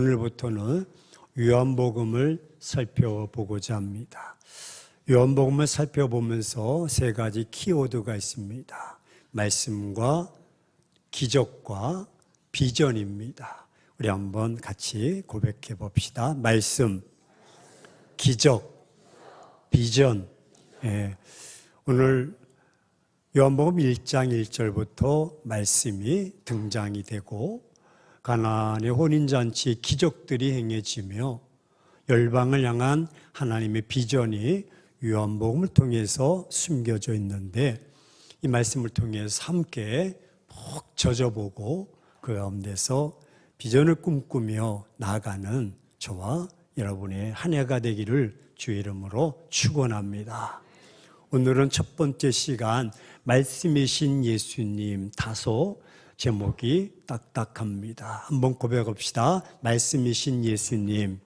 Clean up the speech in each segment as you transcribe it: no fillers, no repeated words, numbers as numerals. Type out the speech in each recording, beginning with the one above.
오늘부터는 요한복음을 살펴보고자 합니다. 요한복음을 살펴보면서 세 가지 키워드가 있습니다. 말씀과 기적과 비전입니다. 우리 한번 같이 고백해 봅시다. 말씀, 기적, 비전. 오늘 요한복음 1장 1절부터 말씀이 등장이 되고 가나안의 혼인잔치의 기적들이 행해지며 열방을 향한 하나님의 비전이 요한복음을 통해서 숨겨져 있는데, 이 말씀을 통해서 함께 푹 젖어보고 그 가운데서 비전을 꿈꾸며 나아가는 저와 여러분의 한 해가 되기를 주의 이름으로 축원합니다. 오늘은 첫 번째 시간, 말씀이신 예수님. 다소 제목이 딱딱합니다. 한번 고백합시다. 말씀이신 예수님.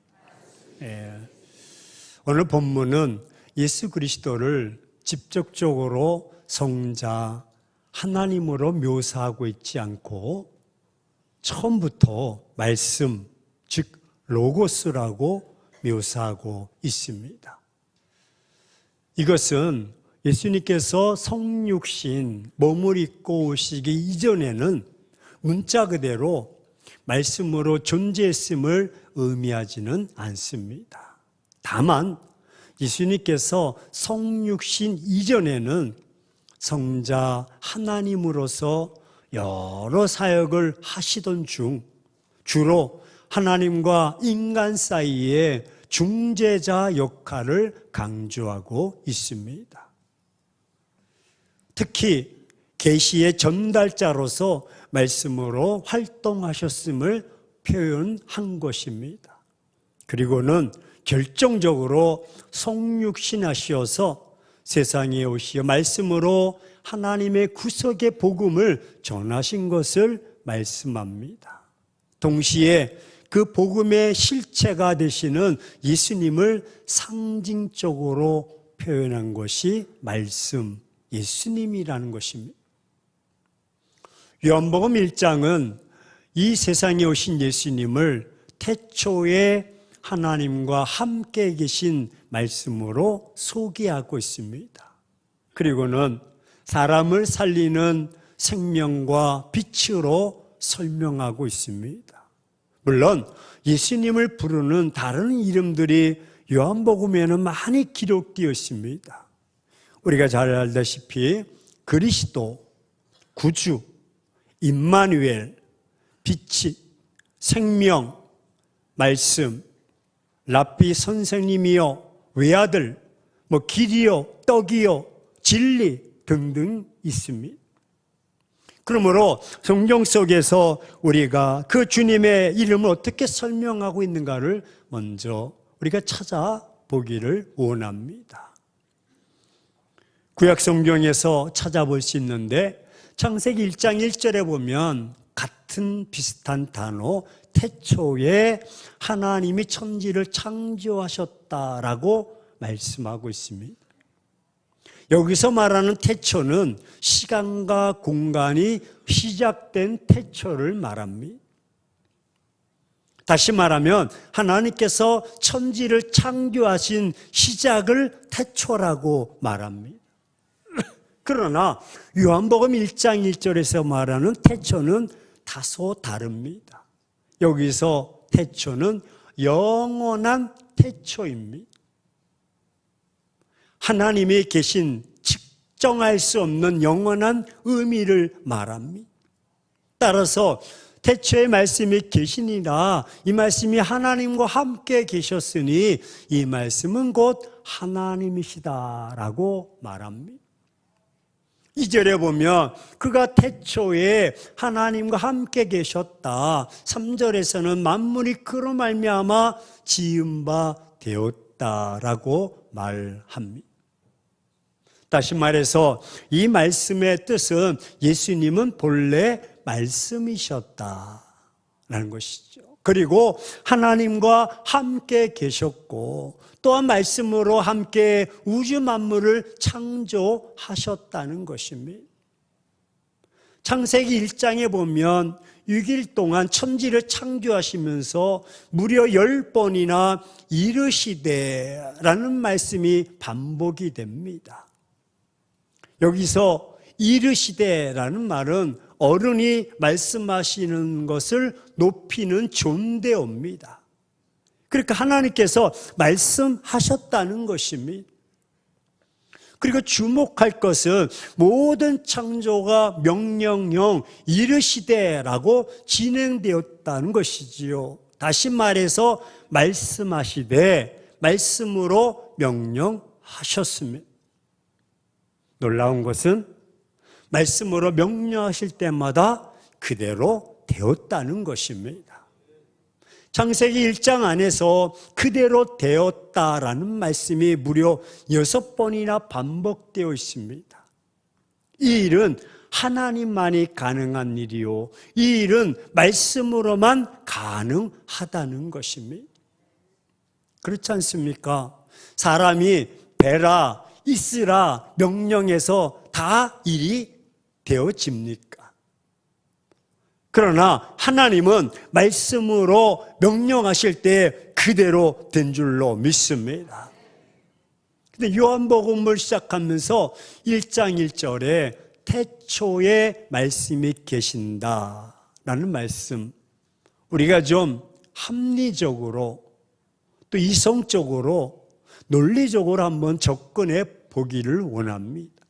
오늘 본문은 예수 그리스도를 직접적으로 성자 하나님으로 묘사하고 있지 않고 처음부터 말씀, 즉 로고스라고 묘사하고 있습니다. 이것은 예수님께서 성육신 몸을 입고 오시기 이전에는 문자 그대로 말씀으로 존재했음을 의미하지는 않습니다. 다만 예수님께서 성육신 이전에는 성자 하나님으로서 여러 사역을 하시던 중 주로 하나님과 인간 사이에 중재자 역할을 강조하고 있습니다. 특히 계시의 전달자로서 말씀으로 활동하셨음을 표현한 것입니다. 그리고는 결정적으로 성육신하시어서 세상에 오시어 말씀으로 하나님의 구속의 복음을 전하신 것을 말씀합니다. 동시에 그 복음의 실체가 되시는 예수님을 상징적으로 표현한 것이 말씀, 예수님이라는 것입니다. 요한복음 1장은 이 세상에 오신 예수님을 태초에 하나님과 함께 계신 말씀으로 소개하고 있습니다. 그리고는 사람을 살리는 생명과 빛으로 설명하고 있습니다. 물론 예수님을 부르는 다른 이름들이 요한복음에는 많이 기록되어 있습니다. 우리가 잘 알다시피 그리스도, 구주, 임마누엘, 빛이, 생명, 말씀, 랍비 선생님이요, 외아들, 길이요, 떡이요, 진리 등등 있습니다. 그러므로 성경 속에서 우리가 그 주님의 이름을 어떻게 설명하고 있는가를 먼저 우리가 찾아보기를 원합니다. 구약 성경에서 찾아볼 수 있는데 창세기 1장 1절에 보면 같은 비슷한 단어 태초에 하나님이 천지를 창조하셨다라고 말씀하고 있습니다. 여기서 말하는 태초는 시간과 공간이 시작된 태초를 말합니다. 다시 말하면 하나님께서 천지를 창조하신 시작을 태초라고 말합니다. 그러나 요한복음 1장 1절에서 말하는 태초는 다소 다릅니다. 여기서 태초는 영원한 태초입니다. 하나님이 계신 측정할 수 없는 영원한 의미를 말합니다. 따라서 태초의 말씀이 계시니라, 이 말씀이 하나님과 함께 계셨으니 이 말씀은 곧 하나님이시다라고 말합니다. 2절에 보면 그가 태초에 하나님과 함께 계셨다. 3절에서는 만물이 그로 말미암아 지은 바 되었다라고 말합니다. 다시 말해서 이 말씀의 뜻은 예수님은 본래 말씀이셨다라는 것이죠. 그리고 하나님과 함께 계셨고 또한 말씀으로 함께 우주 만물을 창조하셨다는 것입니다. 창세기 1장에 보면 6일 동안 천지를 창조하시면서 무려 10번이나 이르시되라는 말씀이 반복이 됩니다. 여기서 이르시되라는 말은 어른이 말씀하시는 것을 높이는 존대어입니다. 그러니까 하나님께서 말씀하셨다는 것입니다. 그리고 주목할 것은 모든 창조가 명령형 이르시되라고 진행되었다는 것이지요. 다시 말해서 말씀하시되 말씀으로 명령하셨습니다. 놀라운 것은 말씀으로 명령하실 때마다 그대로 되었다는 것입니다. 창세기 1장 안에서 그대로 되었다라는 말씀이 무려 6번이나 반복되어 있습니다. 이 일은 하나님만이 가능한 일이요, 이 일은 말씀으로만 가능하다는 것입니다. 그렇지 않습니까? 사람이 되라, 있으라 명령해서 다 일이 되어집니까? 그러나 하나님은 말씀으로 명령하실 때 그대로 된 줄로 믿습니다. 근데 요한복음을 시작하면서 1장 1절에 태초에 말씀이 계신다라는 말씀, 우리가 좀 합리적으로 또 이성적으로 논리적으로 한번 접근해 보기를 원합니다.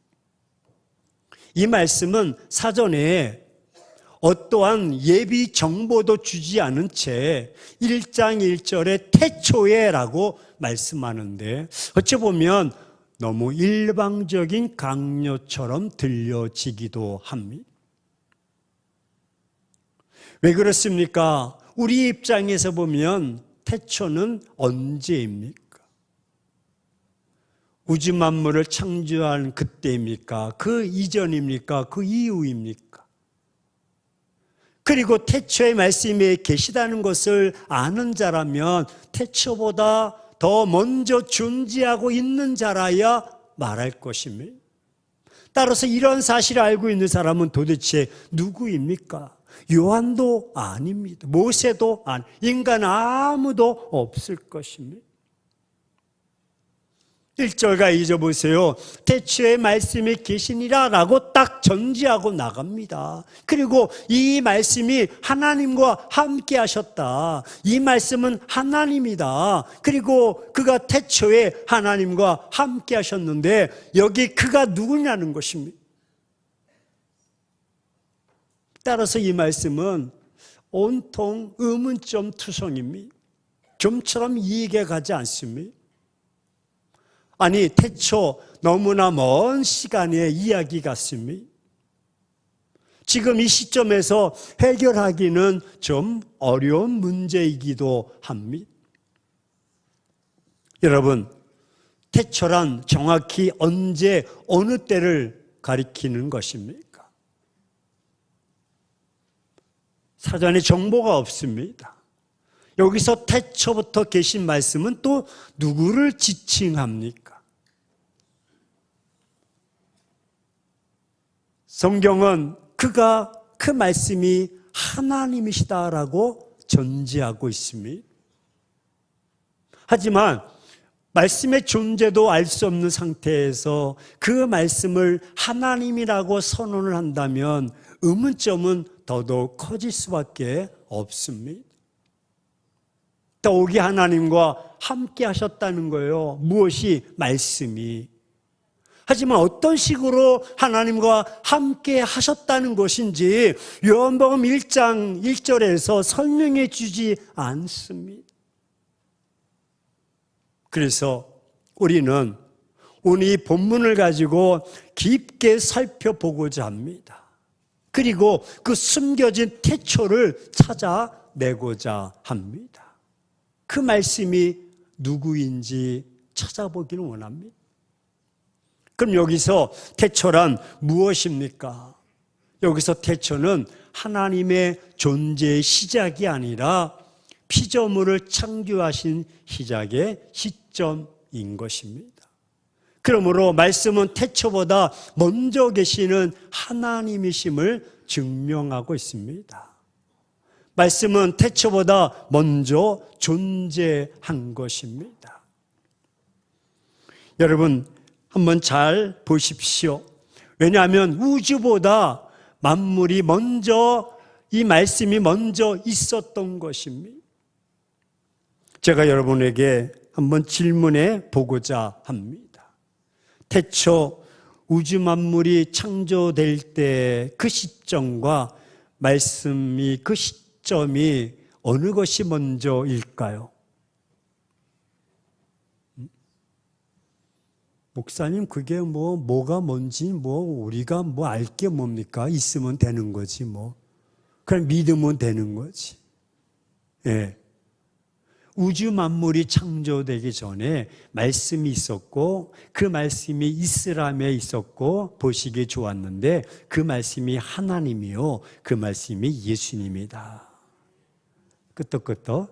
이 말씀은 사전에 어떠한 예비 정보도 주지 않은 채 1장 1절에 태초에라고 말씀하는데 어찌 보면 너무 일방적인 강요처럼 들려지기도 합니다. 왜 그렇습니까? 우리 입장에서 보면 태초는 언제입니까? 우주 만물을 창조한 그때입니까? 그 이전입니까? 그 이후입니까? 그리고 태초의 말씀이 계시다는 것을 아는 자라면 태초보다 더 먼저 존재하고 있는 자라야 말할 것입니다. 따라서 이런 사실을 알고 있는 사람은 도대체 누구입니까? 요한도 아닙니다. 모세도 인간 아무도 없을 것입니다. 1절과 2절 보세요. 태초에 말씀이 계시니라 라고 딱 전제하고 나갑니다. 그리고 이 말씀이 하나님과 함께 하셨다. 이 말씀은 하나님이다. 그리고 그가 태초에 하나님과 함께 하셨는데 여기 그가 누구냐는 것입니다. 따라서 이 말씀은 온통 의문점 투성입니다. 좀처럼 이해가 가지 않습니다. 아니, 태초 너무나 먼 시간의 이야기 같습니다. 지금 이 시점에서 해결하기는 좀 어려운 문제이기도 합니다. 여러분, 태초란 정확히 언제, 어느 때를 가리키는 것입니까? 사전에 정보가 없습니다. 여기서 태초부터 계신 말씀은 또 누구를 지칭합니까? 성경은 그가 그 말씀이 하나님이시다라고 전제하고 있습니다. 하지만 말씀의 존재도 알 수 없는 상태에서 그 말씀을 하나님이라고 선언을 한다면 의문점은 더더욱 커질 수밖에 없습니다. 더욱이 하나님과 함께 하셨다는 거예요. 무엇이? 말씀이. 하지만 어떤 식으로 하나님과 함께 하셨다는 것인지 요한복음 1장 1절에서 설명해 주지 않습니다. 그래서 우리는 오늘 이 본문을 가지고 깊게 살펴보고자 합니다. 그리고 그 숨겨진 태초를 찾아내고자 합니다. 그 말씀이 누구인지 찾아보기를 원합니다. 그럼 여기서 태초란 무엇입니까? 여기서 태초는 하나님의 존재의 시작이 아니라 피조물을 창조하신 시작의 시점인 것입니다. 그러므로 말씀은 태초보다 먼저 계시는 하나님이심을 증명하고 있습니다. 말씀은 태초보다 먼저 존재한 것입니다. 여러분, 한번 잘 보십시오. 왜냐하면 우주보다 만물이 먼저, 이 말씀이 먼저 있었던 것입니다. 제가 여러분에게 한번 질문해 보고자 합니다. 태초 우주 만물이 창조될 때 그 시점과 말씀이 그 시점이 어느 것이 먼저일까요? 목사님, 그게 뭐가 뭔지 우리가 알 게 뭡니까? 있으면 되는 거지 그냥 믿으면 되는 거지. 예. 우주 만물이 창조되기 전에 말씀이 있었고 그 말씀이 이스라엘에 있었고 보시기에 좋았는데 그 말씀이 하나님이요 그 말씀이 예수님이다. 끄떡끄떡.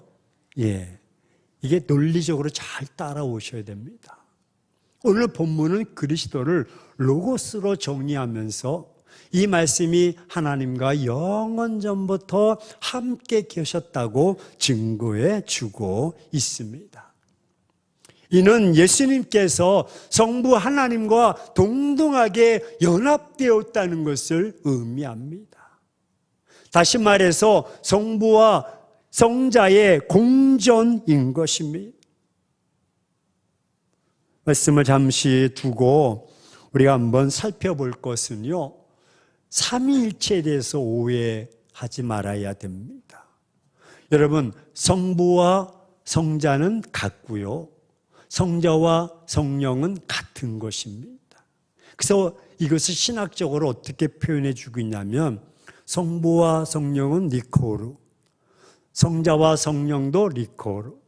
예. 이게 논리적으로 잘 따라오셔야 됩니다. 오늘 본문은 그리스도를 로고스로 정리하면서 이 말씀이 하나님과 영원 전부터 함께 계셨다고 증거해 주고 있습니다. 이는 예수님께서 성부 하나님과 동등하게 연합되었다는 것을 의미합니다. 다시 말해서 성부와 성자의 공존인 것입니다. 말씀을 잠시 두고 우리가 한번 살펴볼 것은요, 삼위일체에 대해서 오해하지 말아야 됩니다. 여러분, 성부와 성자는 같고요, 성자와 성령은 같은 것입니다. 그래서 이것을 신학적으로 어떻게 표현해 주고 있냐면 성부와 성령은 리코르, 성자와 성령도 리코르.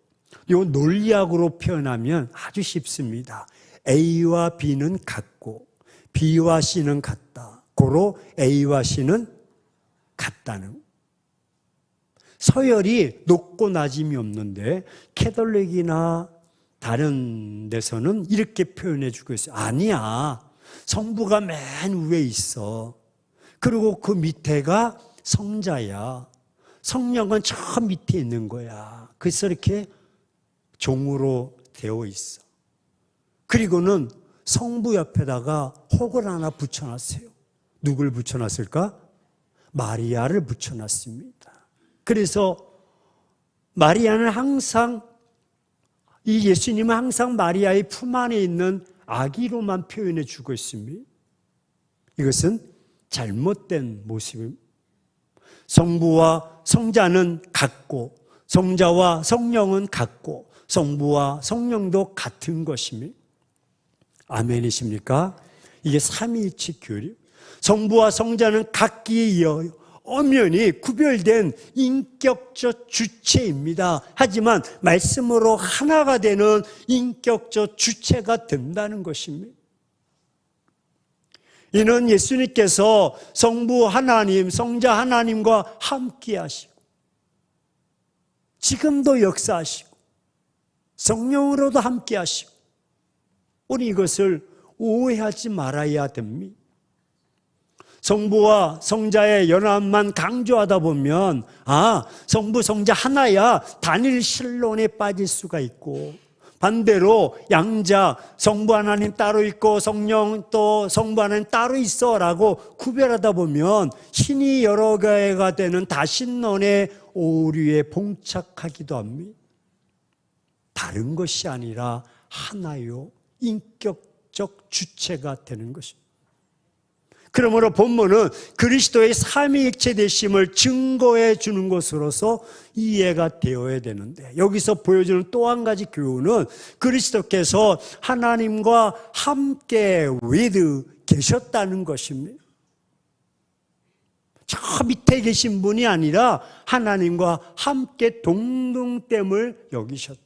이 논리학으로 표현하면 아주 쉽습니다. A와 B는 같고 B와 C는 같다. 고로 A와 C는 같다는. 서열이 높고 낮음이 없는데 캐톨릭이나 다른 데서는 이렇게 표현해 주고 있어요. 아니야. 성부가 맨 위에 있어. 그리고 그 밑에가 성자야. 성령은 저 밑에 있는 거야. 그래서 이렇게 종으로 되어 있어. 그리고는 성부 옆에다가 혹을 하나 붙여놨어요. 누굴 붙여놨을까? 마리아를 붙여놨습니다. 그래서 마리아는 항상, 이 예수님은 항상 마리아의 품 안에 있는 아기로만 표현해 주고 있습니다. 이것은 잘못된 모습입니다. 성부와 성자는 같고 성자와 성령은 같고 성부와 성령도 같은 것입니다. 아멘이십니까? 이게 삼위일체 교리. 성부와 성자는 각기에 이어 엄연히 구별된 인격적 주체입니다. 하지만 말씀으로 하나가 되는 인격적 주체가 된다는 것입니다. 이는 예수님께서 성부 하나님, 성자 하나님과 함께 하시고 지금도 역사하시고 성령으로도 함께 하시고, 우리 이것을 오해하지 말아야 됩니다. 성부와 성자의 연합만 강조하다 보면 성부 성자 하나야 단일 신론에 빠질 수가 있고, 반대로 양자 성부 하나님 따로 있고 성령 또 성부 하나님 따로 있어 라고 구별하다 보면 신이 여러 개가 되는 다신론의 오류에 봉착하기도 합니다. 다른 것이 아니라 하나요 인격적 주체가 되는 것입니다. 그러므로 본문은 그리스도의 삼위일체 되심을 증거해 주는 것으로서 이해가 되어야 되는데, 여기서 보여주는 또 한 가지 교훈은 그리스도께서 하나님과 함께 with 계셨다는 것입니다. 저 밑에 계신 분이 아니라 하나님과 함께 동등됨을 여기셨다.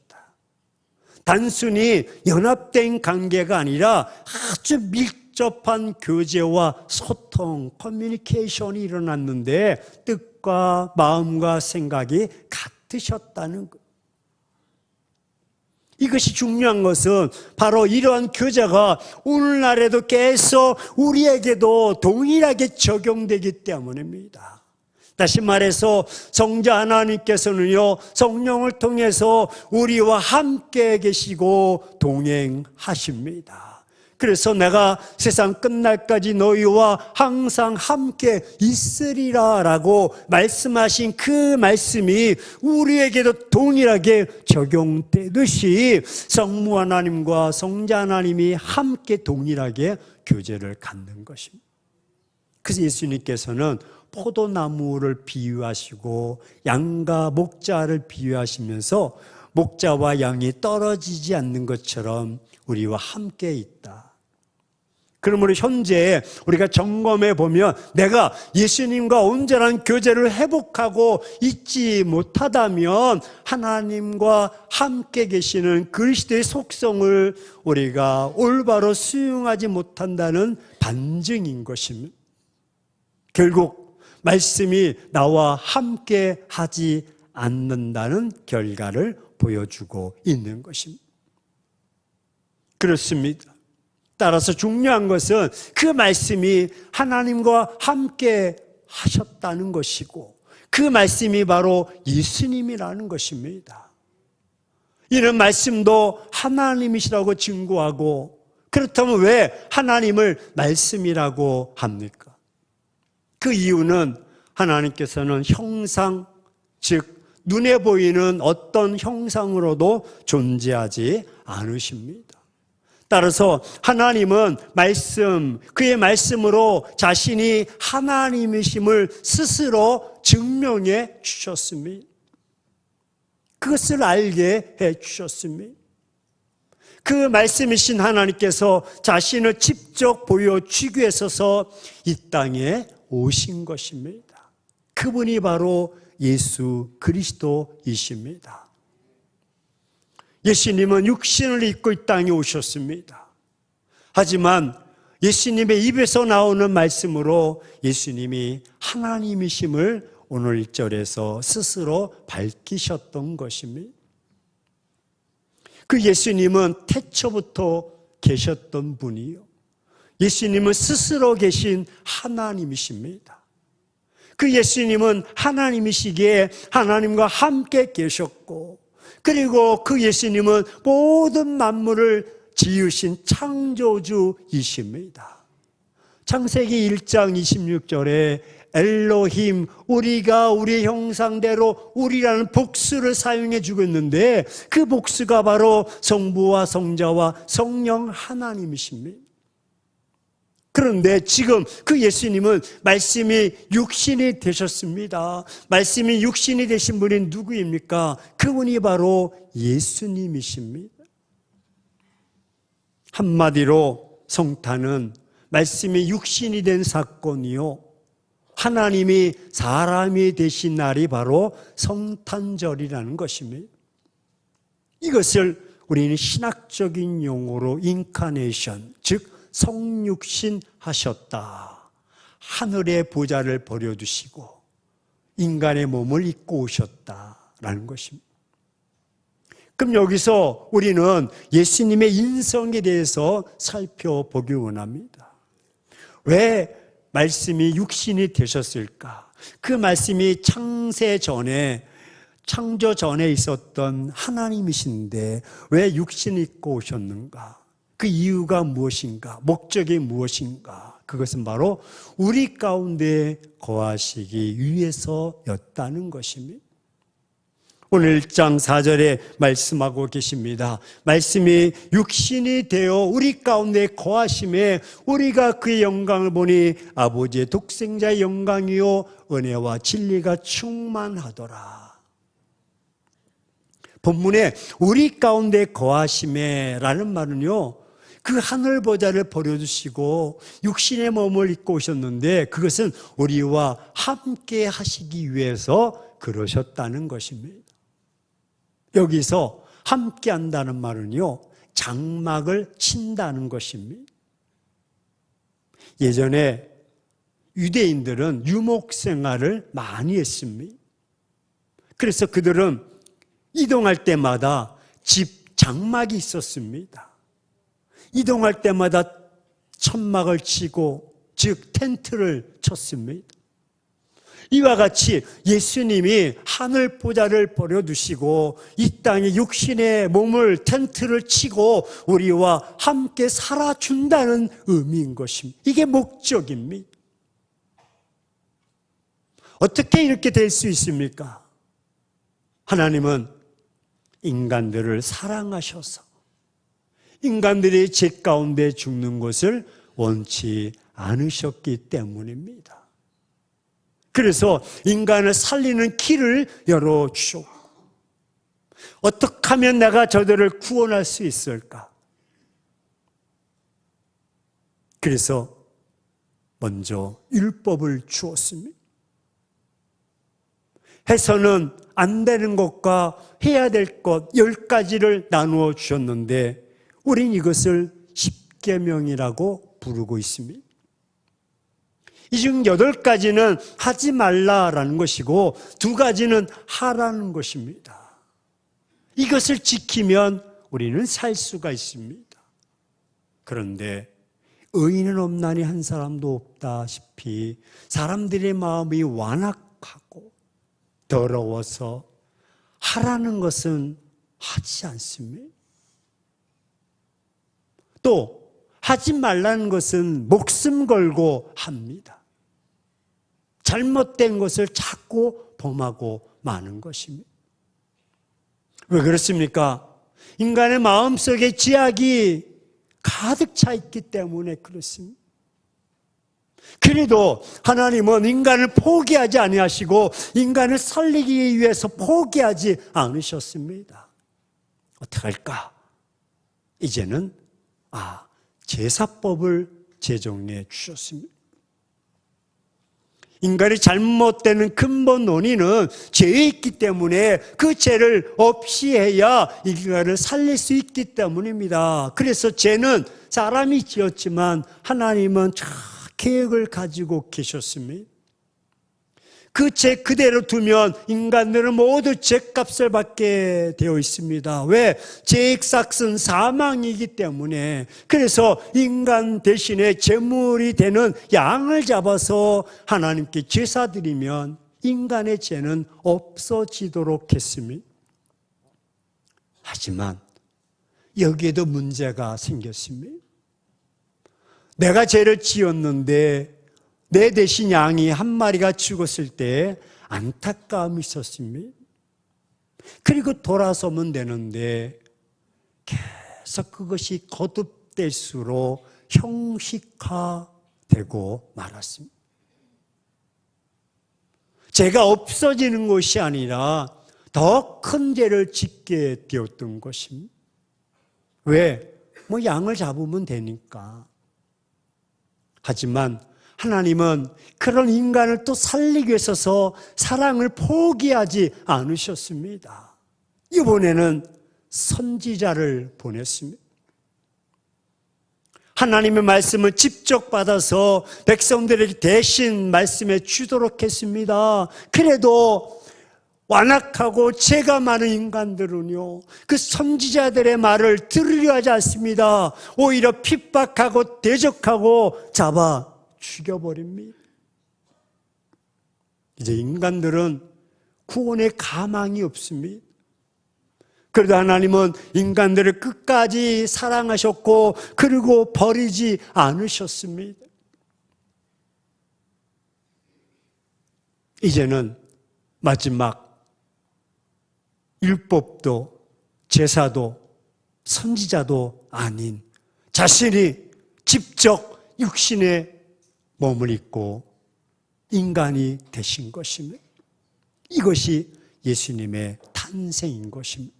단순히 연합된 관계가 아니라 아주 밀접한 교제와 소통, 커뮤니케이션이 일어났는데 뜻과 마음과 생각이 같으셨다는 것. 이것이 중요한 것은 바로 이러한 교제가 오늘날에도 계속 우리에게도 동일하게 적용되기 때문입니다. 다시 말해서 성자 하나님께서는요, 성령을 통해서 우리와 함께 계시고 동행하십니다. 그래서 내가 세상 끝날까지 너희와 항상 함께 있으리라 라고 말씀하신 그 말씀이 우리에게도 동일하게 적용되듯이 성부 하나님과 성자 하나님이 함께 동일하게 교제를 갖는 것입니다. 그래서 예수님께서는 포도나무를 비유하시고 양과 목자를 비유하시면서 목자와 양이 떨어지지 않는 것처럼 우리와 함께 있다. 그러므로 현재 우리가 점검해 보면 내가 예수님과 온전한 교제를 회복하고 있지 못하다면 하나님과 함께 계시는 그리스도의 속성을 우리가 올바로 수용하지 못한다는 반증인 것입니다. 결국 말씀이 나와 함께 하지 않는다는 결과를 보여주고 있는 것입니다. 그렇습니다. 따라서 중요한 것은 그 말씀이 하나님과 함께 하셨다는 것이고 그 말씀이 바로 예수님이라는 것입니다. 이런 말씀도 하나님이시라고 증거하고 그렇다면 왜 하나님을 말씀이라고 합니까? 그 이유는 하나님께서는 형상, 즉 눈에 보이는 어떤 형상으로도 존재하지 않으십니다. 따라서 하나님은 말씀, 그의 말씀으로 자신이 하나님이심을 스스로 증명해 주셨습니다. 그것을 알게 해 주셨습니다. 그 말씀이신 하나님께서 자신을 직접 보여주기 위해서 이 땅에 오신 것입니다. 그분이 바로 예수 그리스도이십니다. 예수님은 육신을 입고 이 땅에 오셨습니다. 하지만 예수님의 입에서 나오는 말씀으로 예수님이 하나님이심을 오늘 1절에서 스스로 밝히셨던 것입니다. 그 예수님은 태초부터 계셨던 분이요. 예수님은 스스로 계신 하나님이십니다. 그 예수님은 하나님이시기에 하나님과 함께 계셨고 그리고 그 예수님은 모든 만물을 지으신 창조주이십니다. 창세기 1장 26절에 엘로힘, 우리가 우리의 형상대로 우리라는 복수를 사용해 주고 있는데 그 복수가 바로 성부와 성자와 성령 하나님이십니다. 그런데 지금 그 예수님은 말씀이 육신이 되셨습니다. 말씀이 육신이 되신 분이 누구입니까? 그분이 바로 예수님이십니다. 한마디로 성탄은 말씀이 육신이 된 사건이요, 하나님이 사람이 되신 날이 바로 성탄절이라는 것입니다. 이것을 우리는 신학적인 용어로 인카네이션, 즉 성육신 하셨다. 하늘의 보좌를 버려두시고 인간의 몸을 입고 오셨다라는 것입니다. 그럼 여기서 우리는 예수님의 인성에 대해서 살펴보기 원합니다. 왜 말씀이 육신이 되셨을까? 그 말씀이 창세 전에, 창조 전에 있었던 하나님이신데 왜 육신을 입고 오셨는가? 그 이유가 무엇인가? 목적이 무엇인가? 그것은 바로 우리 가운데 거하시기 위해서였다는 것입니다. 오늘 1장 4절에 말씀하고 계십니다. 말씀이 육신이 되어 우리 가운데 거하심에 우리가 그의 영광을 보니 아버지의 독생자의 영광이요 은혜와 진리가 충만하더라. 본문에 우리 가운데 거하심에 라는 말은요, 그 하늘 보좌를 버려두시고 육신의 몸을 입고 오셨는데 그것은 우리와 함께 하시기 위해서 그러셨다는 것입니다. 여기서 함께 한다는 말은요, 장막을 친다는 것입니다. 예전에 유대인들은 유목 생활을 많이 했습니다. 그래서 그들은 이동할 때마다 집 장막이 있었습니다. 이동할 때마다 천막을 치고, 즉 텐트를 쳤습니다. 이와 같이 예수님이 하늘 보좌를 버려두시고 이 땅에 육신의 몸을 텐트를 치고 우리와 함께 살아준다는 의미인 것입니다. 이게 목적입니다. 어떻게 이렇게 될 수 있습니까? 하나님은 인간들을 사랑하셔서 인간들이 죄 가운데 죽는 것을 원치 않으셨기 때문입니다. 그래서 인간을 살리는 길을 열어주셨고, 어떻게 하면 내가 저들을 구원할 수 있을까? 그래서 먼저 율법을 주었습니다. 해서는 안 되는 것과 해야 될 것 10가지를 나누어 주셨는데 우린 이것을 십계명이라고 부르고 있습니다. 이 중 8가지는 하지 말라라는 것이고 2가지는 하라는 것입니다. 이것을 지키면 우리는 살 수가 있습니다. 그런데 의인은 없나니 한 사람도 없다시피 사람들의 마음이 완악하고 더러워서 하라는 것은 하지 않습니다. 또 하지 말라는 것은 목숨 걸고 합니다. 잘못된 것을 자꾸 범하고 마는 것입니다. 왜 그렇습니까? 인간의 마음속에 죄악이 가득 차 있기 때문에 그렇습니다. 그래도 하나님은 인간을 포기하지 아니하시고 인간을 살리기 위해서 포기하지 않으셨습니다. 어떻게 할까? 이제는 제사법을 제정해 주셨습니다. 인간이 잘못되는 근본 원인은 죄에 있기 때문에 그 죄를 없이 해야 인간을 살릴 수 있기 때문입니다. 그래서 죄는 사람이 지었지만 하나님은 계획을 가지고 계셨습니다. 그 죄 그대로 두면 인간들은 모두 죄값을 받게 되어 있습니다. 왜? 죄의 삭은 사망이기 때문에. 그래서 인간 대신에 제물이 되는 양을 잡아서 하나님께 제사 드리면 인간의 죄는 없어지도록 했습니다. 하지만 여기에도 문제가 생겼습니다. 내가 죄를 지었는데 내 대신 양이 한 마리가 죽었을 때 안타까움이 있었습니다. 그리고 돌아서면 되는데 계속 그것이 거듭될수록 형식화되고 말았습니다. 죄가 없어지는 것이 아니라 더 큰 죄를 짓게 되었던 것입니다. 왜? 양을 잡으면 되니까. 하지만 하나님은 그런 인간을 또 살리기 위해서 사랑을 포기하지 않으셨습니다. 이번에는 선지자를 보냈습니다. 하나님의 말씀을 직접 받아서 백성들에게 대신 말씀해 주도록 했습니다. 그래도 완악하고 죄가 많은 인간들은요, 그 선지자들의 말을 들으려 하지 않습니다. 오히려 핍박하고 대적하고 잡아 죽여버립니다. 이제 인간들은 구원의 가망이 없습니다. 그래도 하나님은 인간들을 끝까지 사랑하셨고 그리고 버리지 않으셨습니다. 이제는 마지막 율법도 제사도 선지자도 아닌 자신이 직접 육신의 몸을 입고 인간이 되신 것입니다. 이것이 예수님의 탄생인 것입니다.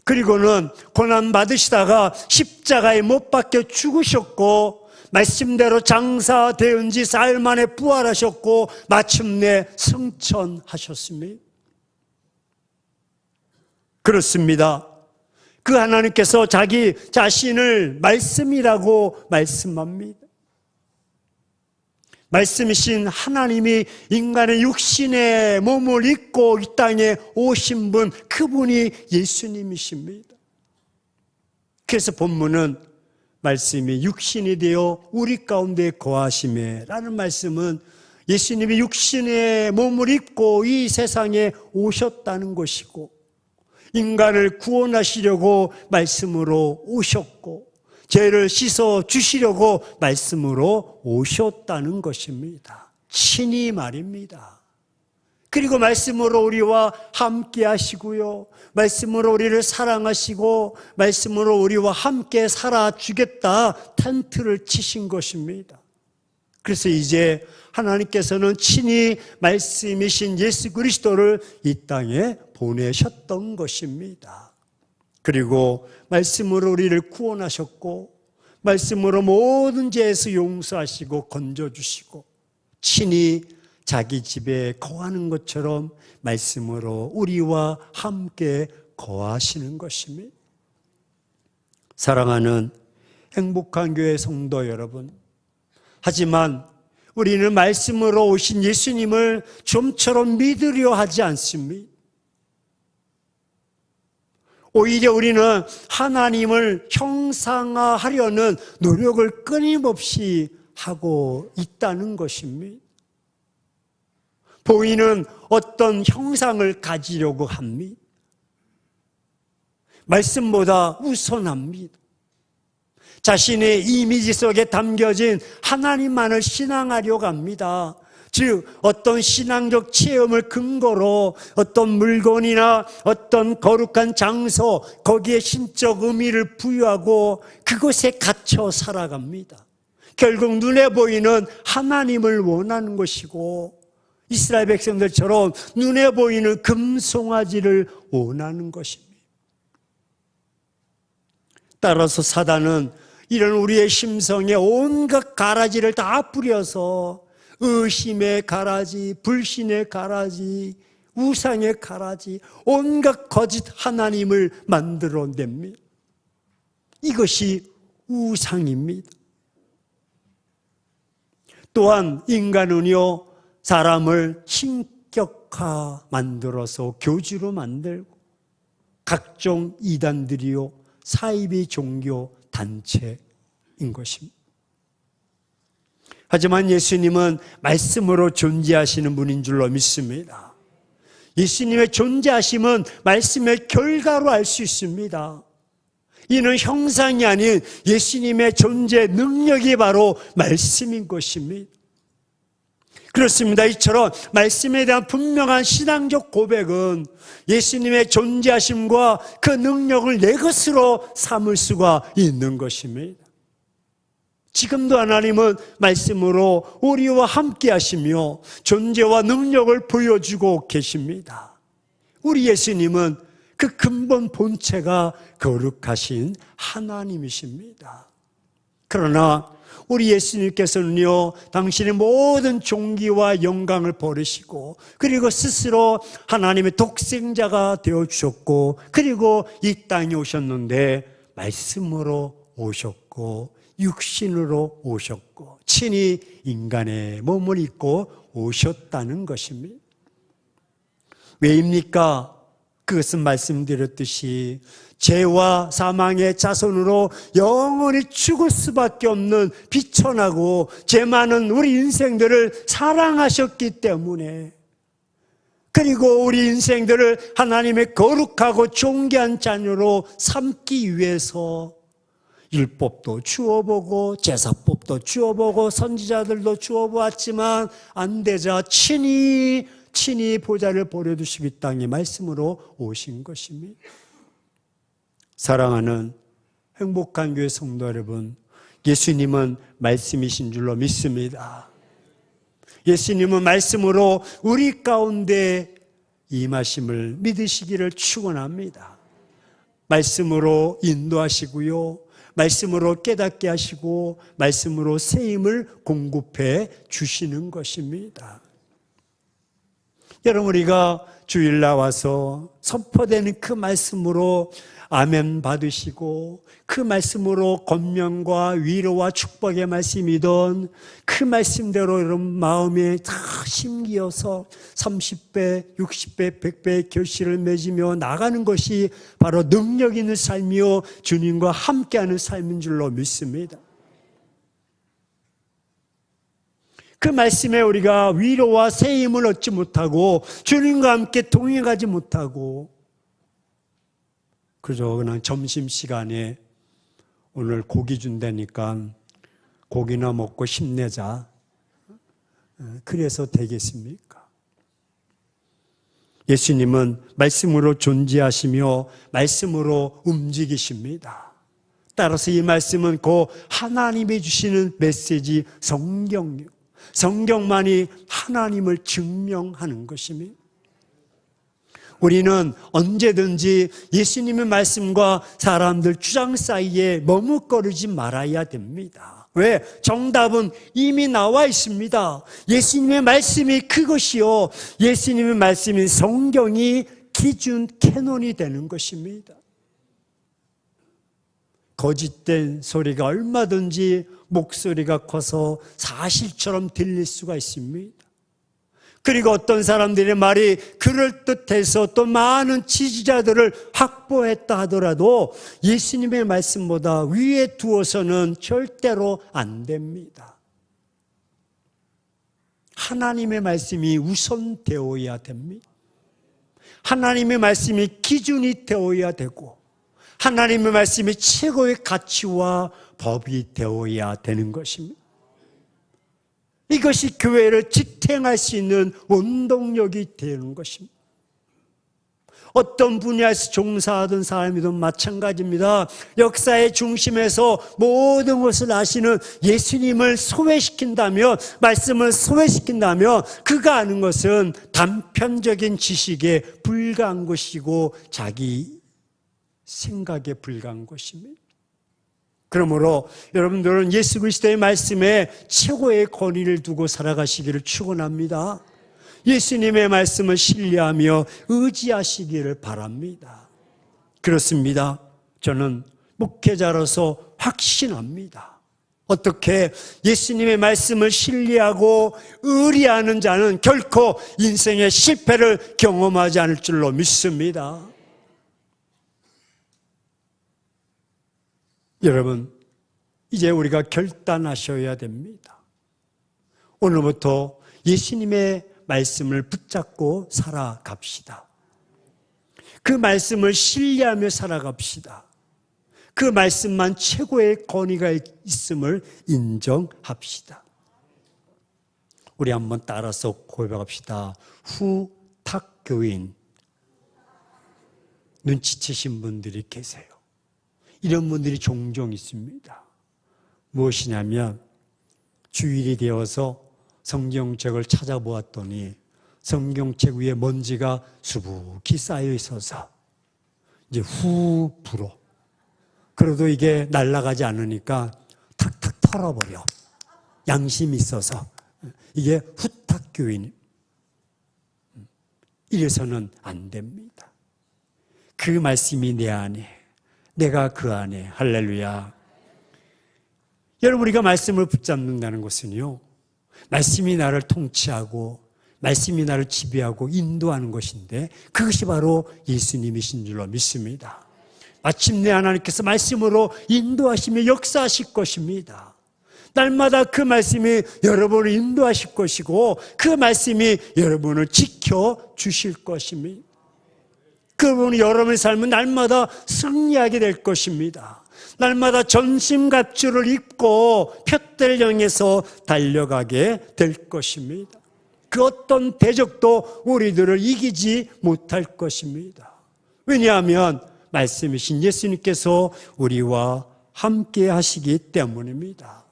그리고는 고난받으시다가 십자가에 못 박혀 죽으셨고 말씀대로 장사되은 지 사흘 만에 부활하셨고 마침내 승천하셨습니다. 그렇습니다. 그 하나님께서 자기 자신을 말씀이라고 말씀합니다. 말씀이신 하나님이 인간의 육신의 몸을 입고 이 땅에 오신 분, 그분이 예수님이십니다. 그래서 본문은 말씀이 육신이 되어 우리 가운데 거하심에 라는 말씀은 예수님이 육신의 몸을 입고 이 세상에 오셨다는 것이고, 인간을 구원하시려고 말씀으로 오셨고, 죄를 씻어 주시려고 말씀으로 오셨다는 것입니다. 친히 말입니다. 그리고 말씀으로 우리와 함께 하시고요, 말씀으로 우리를 사랑하시고 말씀으로 우리와 함께 살아주겠다 텐트를 치신 것입니다. 그래서 이제 하나님께서는 친히 말씀이신 예수 그리스도를 이 땅에 보내셨던 것입니다. 그리고 말씀으로 우리를 구원하셨고, 말씀으로 모든 죄에서 용서하시고 건져주시고, 친히 자기 집에 거하는 것처럼 말씀으로 우리와 함께 거하시는 것입니다. 사랑하는 행복한 교회 성도 여러분, 하지만 우리는 말씀으로 오신 예수님을 좀처럼 믿으려 하지 않습니다. 오히려 우리는 하나님을 형상화하려는 노력을 끊임없이 하고 있다는 것입니다. 보이는 어떤 형상을 가지려고 합니다. 말씀보다 우선합니다. 자신의 이미지 속에 담겨진 하나님만을 신앙하려고 합니다. 즉 어떤 신앙적 체험을 근거로 어떤 물건이나 어떤 거룩한 장소, 거기에 신적 의미를 부여하고 그곳에 갇혀 살아갑니다. 결국 눈에 보이는 하나님을 원하는 것이고, 이스라엘 백성들처럼 눈에 보이는 금송아지를 원하는 것입니다. 따라서 사단은 이런 우리의 심성에 온갖 가라지를 다 뿌려서 의심의 가라지, 불신의 가라지, 우상의 가라지, 온갖 거짓 하나님을 만들어냅니다. 이것이 우상입니다. 또한 인간은요, 사람을 신격화 만들어서 교주로 만들고, 각종 이단들이요 사이비 종교 단체인 것입니다. 하지만 예수님은 말씀으로 존재하시는 분인 줄로 믿습니다. 예수님의 존재하심은 말씀의 결과로 알 수 있습니다. 이는 형상이 아닌 예수님의 존재 능력이 바로 말씀인 것입니다. 그렇습니다. 이처럼 말씀에 대한 분명한 신앙적 고백은 예수님의 존재하심과 그 능력을 내 것으로 삼을 수가 있는 것입니다. 지금도 하나님은 말씀으로 우리와 함께 하시며 존재와 능력을 보여주고 계십니다. 우리 예수님은 그 근본 본체가 거룩하신 하나님이십니다. 그러나 우리 예수님께서는요, 당신의 모든 존귀와 영광을 버리시고, 그리고 스스로 하나님의 독생자가 되어주셨고, 그리고 이 땅에 오셨는데 말씀으로 오셨고 육신으로 오셨고 친히 인간의 몸을 입고 오셨다는 것입니다. 왜입니까? 그것은 말씀드렸듯이 죄와 사망의 자손으로 영원히 죽을 수밖에 없는 비천하고 죄 많은 우리 인생들을 사랑하셨기 때문에, 그리고 우리 인생들을 하나님의 거룩하고 존귀한 자녀로 삼기 위해서 율법도 주어보고 제사법도 주어보고 선지자들도 주어보았지만 안 되자 친히 보좌를 버려두시고 이 땅에 말씀으로 오신 것입니다. 사랑하는 행복한 교회 성도 여러분, 예수님은 말씀이신 줄로 믿습니다. 예수님은 말씀으로 우리 가운데 임하심을 믿으시기를 축원합니다. 말씀으로 인도하시고요, 말씀으로 깨닫게 하시고 말씀으로 새 힘을 공급해 주시는 것입니다. 여러분, 우리가 주일 나와서 선포되는 그 말씀으로 아멘 받으시고 그 말씀으로 권면과 위로와 축복의 말씀이던 그 말씀대로 여러분 마음에 다 심기어서 30배, 60배, 100배의 결실을 맺으며 나가는 것이 바로 능력 있는 삶이요 주님과 함께하는 삶인 줄로 믿습니다. 그 말씀에 우리가 위로와 새 힘을 얻지 못하고 주님과 함께 동행하지 못하고 그저 그냥 점심시간에 오늘 고기 준다니까 고기나 먹고 힘내자. 그래서 되겠습니까? 예수님은 말씀으로 존재하시며 말씀으로 움직이십니다. 따라서 이 말씀은 곧 하나님이 주시는 메시지 성경만이 하나님을 증명하는 것입니다. 우리는 언제든지 예수님의 말씀과 사람들 주장 사이에 머뭇거리지 말아야 됩니다. 왜? 정답은 이미 나와 있습니다. 예수님의 말씀이 그것이요, 예수님의 말씀인 성경이 기준 캐논이 되는 것입니다. 거짓된 소리가 얼마든지 목소리가 커서 사실처럼 들릴 수가 있습니다. 그리고 어떤 사람들의 말이 그럴듯해서 또 많은 지지자들을 확보했다 하더라도 예수님의 말씀보다 위에 두어서는 절대로 안 됩니다. 하나님의 말씀이 우선되어야 됩니다. 하나님의 말씀이 기준이 되어야 되고 하나님의 말씀이 최고의 가치와 법이 되어야 되는 것입니다. 이것이 교회를 지탱할 수 있는 원동력이 되는 것입니다. 어떤 분야에서 종사하던 사람이든 마찬가지입니다. 역사의 중심에서 모든 것을 아시는 예수님을 소외시킨다면, 말씀을 소외시킨다면 그가 아는 것은 단편적인 지식에 불과한 것이고 자기 생각에 불과한 것입니다. 그러므로 여러분들은 예수 그리스도의 말씀에 최고의 권위를 두고 살아가시기를 축원합니다. 예수님의 말씀을 신뢰하며 의지하시기를 바랍니다. 그렇습니다. 저는 목회자로서 확신합니다. 어떻게 예수님의 말씀을 신뢰하고 의리하는 자는 결코 인생의 실패를 경험하지 않을 줄로 믿습니다. 여러분, 이제 우리가 결단하셔야 됩니다. 오늘부터 예수님의 말씀을 붙잡고 살아갑시다. 그 말씀을 신뢰하며 살아갑시다. 그 말씀만 최고의 권위가 있음을 인정합시다. 우리 한번 따라서 고백합시다. 후탁교인. 눈치채신 분들이 계세요. 이런 분들이 종종 있습니다. 무엇이냐면 주일이 되어서 성경책을 찾아보았더니 성경책 위에 먼지가 수북히 쌓여 있어서 이제 후 불어. 그래도 이게 날아가지 않으니까 탁탁 털어버려. 양심이 있어서. 이게 후탁교인. 이래서는 안 됩니다. 그 말씀이 내 안에, 내가 그 안에. 할렐루야. 여러분, 우리가 말씀을 붙잡는다는 것은요, 말씀이 나를 통치하고 말씀이 나를 지배하고 인도하는 것인데 그것이 바로 예수님이신 줄로 믿습니다. 마침내 하나님께서 말씀으로 인도하시며 역사하실 것입니다. 날마다 그 말씀이 여러분을 인도하실 것이고 그 말씀이 여러분을 지켜주실 것입니다. 그분이 여러분의 삶은 날마다 승리하게 될 것입니다. 날마다 전심갑주를 입고 푯대를 향해서 달려가게 될 것입니다. 그 어떤 대적도 우리들을 이기지 못할 것입니다. 왜냐하면 말씀이신 예수님께서 우리와 함께 하시기 때문입니다.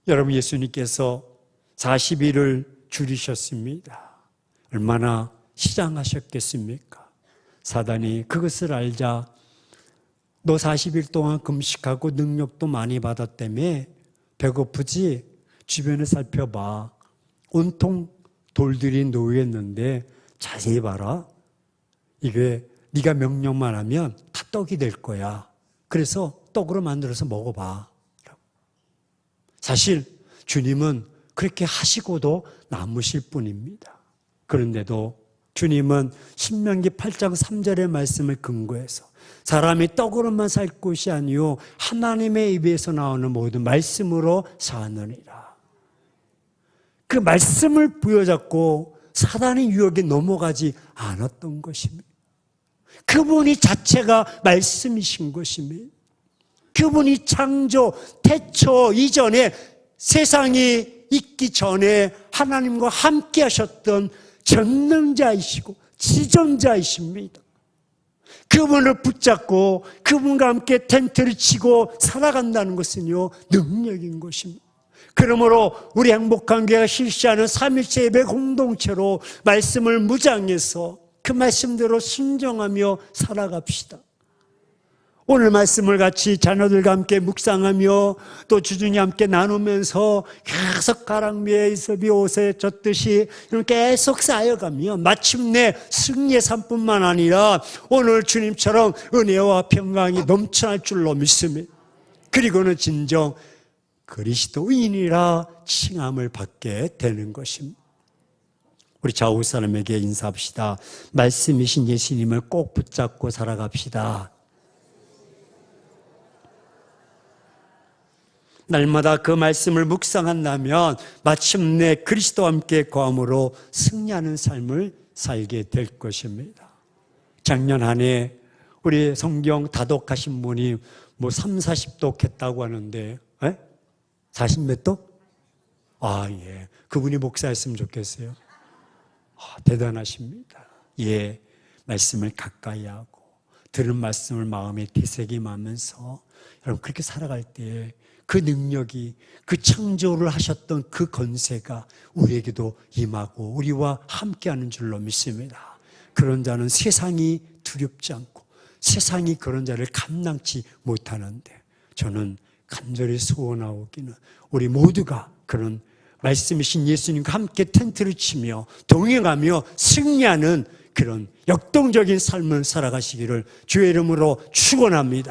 여러분, 예수님께서 40일을 줄이셨습니다. 얼마나 시장하셨겠습니까? 사단이 그것을 알자 너 40일 동안 금식하고 능력도 많이 받았다며 배고프지? 주변을 살펴봐. 온통 돌들이 놓였는데 자세히 봐라. 이게 네가 명령만 하면 다 떡이 될 거야. 그래서 떡으로 만들어서 먹어봐. 사실 주님은 그렇게 하시고도 남으실 뿐입니다. 그런데도 주님은 신명기 8장 3절의 말씀을 근거해서 사람이 떡으로만 살 것이 아니요 하나님의 입에서 나오는 모든 말씀으로 사느니라. 그 말씀을 부여잡고 사단의 유혹에 넘어가지 않았던 것입니다. 그분이 자체가 말씀이신 것입니다. 그분이 창조, 태초 이전에 세상이 있기 전에 하나님과 함께 하셨던 전능자이시고 지존자이십니다. 그분을 붙잡고 그분과 함께 텐트를 치고 살아간다는 것은요, 능력인 것입니다. 그러므로 우리 행복한 교회가 실시하는 3일째 예배 공동체로 말씀을 묵상해서 그 말씀대로 순종하며 살아갑시다. 오늘 말씀을 같이 자녀들과 함께 묵상하며 또 주중에 함께 나누면서 계속 가랑비에 이슬비 옷에 젖듯이 계속 쌓여가며 마침내 승리의 삶뿐만 아니라 오늘 주님처럼 은혜와 평강이 넘쳐날 줄로 믿습니다. 그리고는 진정 그리스도인이라 칭함을 받게 되는 것입니다. 우리 좌우 사람에게 인사합시다. 말씀이신 예수님을 꼭 붙잡고 살아갑시다. 날마다 그 말씀을 묵상한다면 마침내 그리스도와 함께 거함으로 승리하는 삶을 살게 될 것입니다. 작년 한 해 우리 성경 다독하신 분이 뭐 3, 40독 했다고 하는데 40몇 독? 예. 그분이 목사였으면 좋겠어요. 대단하십니다. 예. 말씀을 가까이 하고 들은 말씀을 마음에 되새김하면서 여러분 그렇게 살아갈 때 그 능력이 그 창조를 하셨던 그 권세가 우리에게도 임하고 우리와 함께하는 줄로 믿습니다. 그런 자는 세상이 두렵지 않고 세상이 그런 자를 감당치 못하는데 저는 간절히 소원하오기는 우리 모두가 그런 말씀이신 예수님과 함께 텐트를 치며 동행하며 승리하는 그런 역동적인 삶을 살아가시기를 주의 이름으로 축원합니다.